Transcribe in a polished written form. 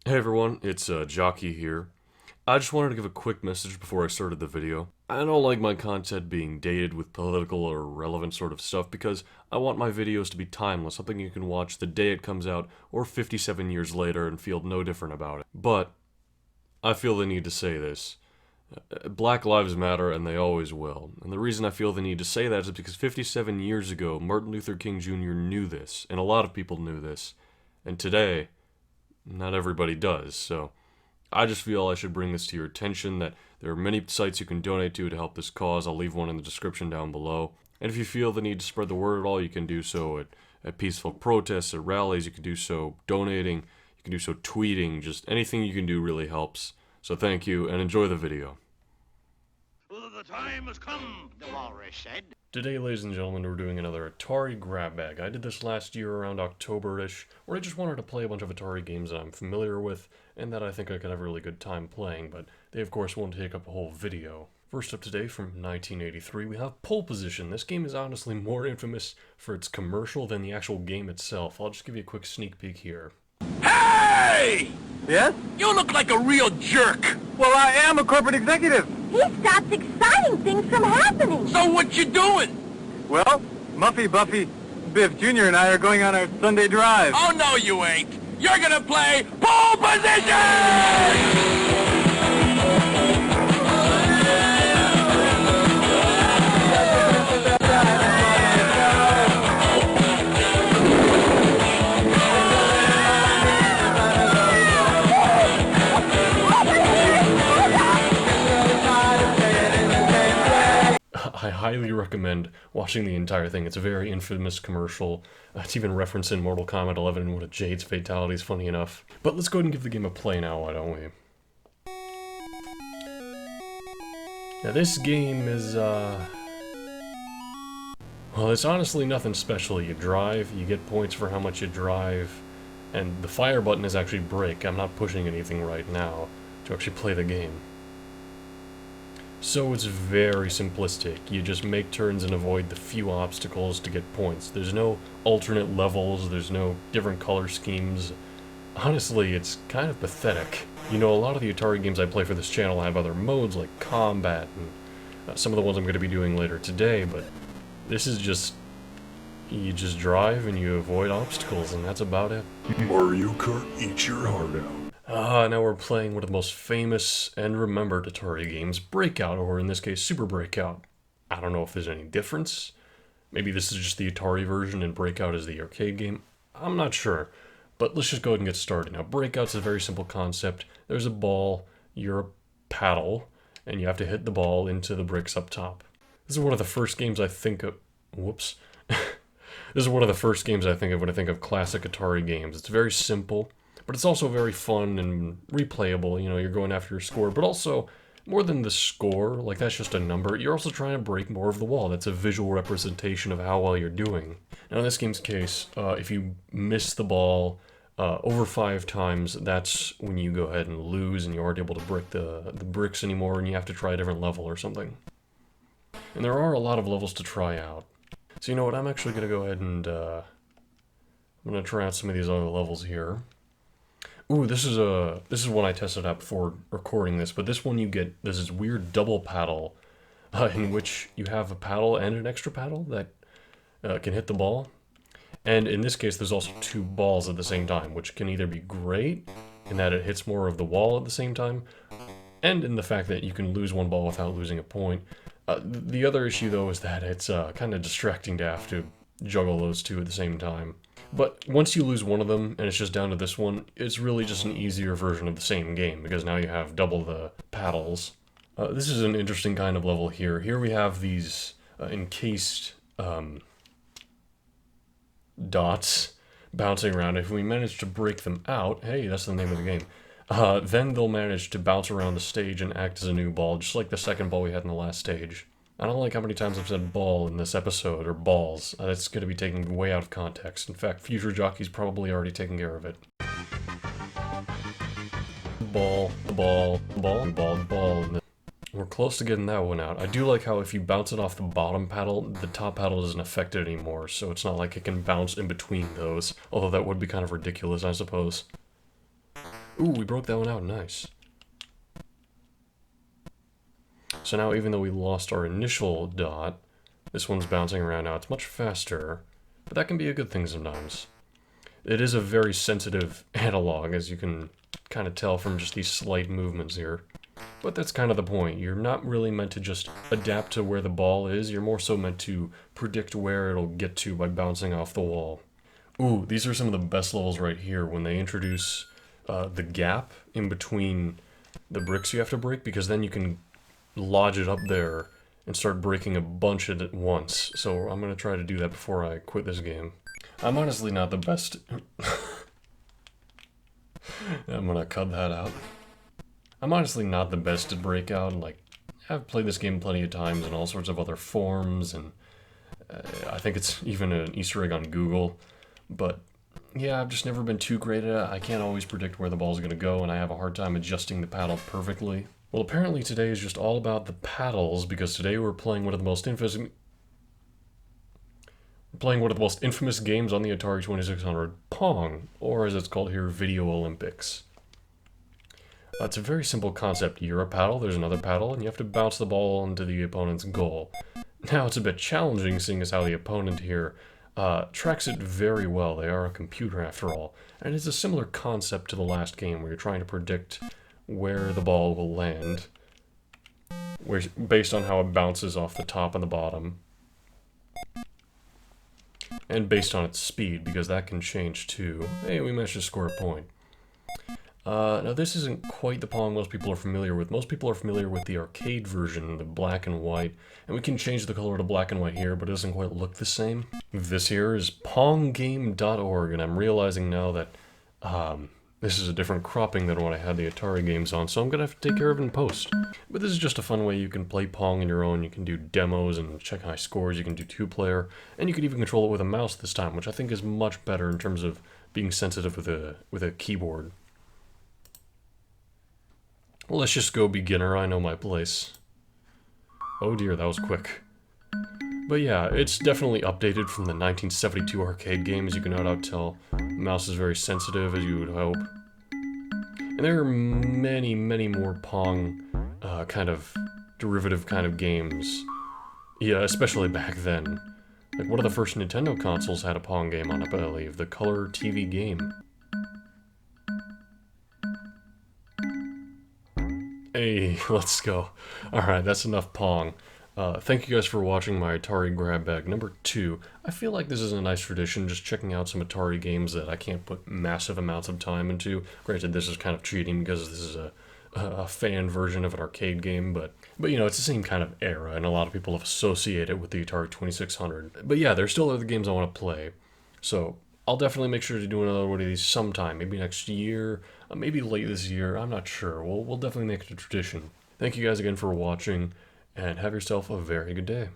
Hey everyone, it's Jockey here. I just wanted to give a quick message before I started the video. I don't like my content being dated with political or relevant sort of stuff because I want my videos to be timeless, something you can watch the day it comes out or 57 years later and feel no different about it. But I feel the need to say this. Black lives matter and they always will. And the reason I feel the need to say that is because 57 years ago, Martin Luther King Jr. knew this, and a lot of people knew this. And today, not everybody does, so I just feel I should bring this to your attention that there are many sites you can donate to help this cause. I'll leave one in the description down below. And if you feel the need to spread the word at all, you can do so at peaceful protests, at rallies, you can do so donating, you can do so tweeting, just anything you can do really helps. So thank you, and enjoy the video. The time has come, the walrus said. Today, ladies and gentlemen, we're doing another Atari Grab Bag. I did this last year around October-ish, where I just wanted to play a bunch of Atari games that I'm familiar with, and that I think I could have a really good time playing, but they of course won't take up a whole video. First up today, from 1983, we have Pole Position. This game is honestly more infamous for its commercial than the actual game itself. I'll just give you a quick sneak peek here. Hey! Yes? You look like a real jerk. Well, I am a corporate executive. He stops exciting things from happening. So what you doing? Well, Muffy, Buffy, Biff Jr. and I are going on our Sunday drive. Oh, no, you ain't. You're gonna play pole position! I highly recommend watching the entire thing. It's a very infamous commercial. It's even referenced in Mortal Kombat 11 and one of Jade's fatalities, funny enough. But let's go ahead and give the game a play now, why don't we? Now this game is, well, it's honestly nothing special. You drive, you get points for how much you drive, and the fire button is actually brake. I'm not pushing anything right now to actually play the game. So it's very simplistic. You just make turns and avoid the few obstacles to get points. There's no alternate levels, there's no different color schemes. Honestly, it's kind of pathetic. You know, a lot of the Atari games I play for this channel have other modes like combat and some of the ones I'm going to be doing later today, but this is just... you just drive and you avoid obstacles and that's about it. Mario Kart eats your heart out. Now we're playing one of the most famous and remembered Atari games, Breakout, or in this case, Super Breakout. I don't know if there's any difference. Maybe this is just the Atari version and Breakout is the arcade game. I'm not sure, but let's just go ahead and get started. Now, Breakout's a very simple concept. There's a ball, you're a paddle, and you have to hit the ball into the bricks up top. This is one of the first games I think of... whoops. This is one of the first games I think of when I think of classic Atari games. It's very simple. But it's also very fun and replayable, you know, you're going after your score, but also, more than the score, like that's just a number, you're also trying to break more of the wall. That's a visual representation of how well you're doing. Now in this game's case, if you miss the ball over 5 times, that's when you go ahead and lose and you aren't able to break the bricks anymore and you have to try a different level or something. And there are a lot of levels to try out. So you know what, I'm actually going to go ahead and I'm going to try out some of these other levels here. Ooh, this is one I tested out before recording this, but this one you get, there's this weird double paddle, in which you have a paddle and an extra paddle that can hit the ball. And in this case, there's also 2 balls at the same time, which can either be great, in that it hits more of the wall at the same time, and in the fact that you can lose 1 ball without losing a point. The other issue, though, is that it's kind of distracting to have to juggle those 2 at the same time. But once you lose one of them, and it's just down to this one, it's really just an easier version of the same game, because now you have double the paddles. This is an interesting kind of level here. Here we have these encased dots bouncing around. If we manage to break them out, hey, that's the name of the game, then they'll manage to bounce around the stage and act as a new ball, just like the second ball we had in the last stage. I don't like how many times I've said ball in this episode, or balls. That's going to be taken way out of context. In fact, future Jockey's probably already taken care of it. Ball, the ball, the ball, the ball, the ball. And we're close to getting that one out. I do like how if you bounce it off the bottom paddle, the top paddle isn't affected anymore, so it's not like it can bounce in between those. Although that would be kind of ridiculous, I suppose. Ooh, we broke that one out, nice. So now even though we lost our initial dot, this one's bouncing around now. It's much faster, but that can be a good thing sometimes. It is a very sensitive analog, as you can kind of tell from just these slight movements here. But that's kind of the point. You're not really meant to just adapt to where the ball is. You're more so meant to predict where it'll get to by bouncing off the wall. Ooh, these are some of the best levels right here when they introduce the gap in between the bricks you have to break, because then you can lodge it up there and start breaking a bunch at once. So I'm going to try to do that before I quit this game. I'm honestly not the best. I'm going to cut that out. I'm honestly not the best at Breakout. Like, I've played this game plenty of times in all sorts of other forms, and I think it's even an Easter egg on Google. But yeah, I've just never been too great at it. I can't always predict where the ball's going to go, and I have a hard time adjusting the paddle perfectly. Well, apparently today is just all about the paddles, because today we're playing one of the most infamous games on the Atari 2600, Pong, or as it's called here, Video Olympics. It's a very simple concept. You're a paddle, there's another paddle, and you have to bounce the ball into the opponent's goal. Now, it's a bit challenging, seeing as how the opponent here tracks it very well. They are a computer, after all. And it's a similar concept to the last game, where you're trying to predict where the ball will land, based on how it bounces off the top and the bottom. And based on its speed, because that can change too. Hey, we managed to score a point. Now this isn't quite the Pong most people are familiar with. Most people are familiar with the arcade version, the black and white. And we can change the color to black and white here, but it doesn't quite look the same. This here is ponggame.org, and I'm realizing now that this is a different cropping than what I had the Atari games on, so I'm going to have to take care of it in post. But this is just a fun way you can play Pong on your own. You can do demos and check high scores. You can do two-player, and you can even control it with a mouse this time, which I think is much better in terms of being sensitive with a keyboard. Well, let's just go beginner. I know my place. Oh dear, that was quick. But yeah, it's definitely updated from the 1972 arcade game, as you can no doubt tell. The mouse is very sensitive, as you would hope. And there are many, many more Pong kind of derivative kind of games. Yeah, especially back then. Like, one of the first Nintendo consoles had a Pong game on it, I believe. The Color TV game. Hey, let's go. Alright, that's enough Pong. Thank you guys for watching my Atari Grab Bag number 2. I feel like this is a nice tradition, just checking out some Atari games that I can't put massive amounts of time into. Granted, this is kind of cheating because this is a fan version of an arcade game, but you know, it's the same kind of era, and a lot of people have associated it with the Atari 2600. But yeah, there's still other games I want to play, so I'll definitely make sure to do another one of these sometime, maybe next year, maybe late this year, I'm not sure. We'll definitely make it a tradition. Thank you guys again for watching, and have yourself a very good day.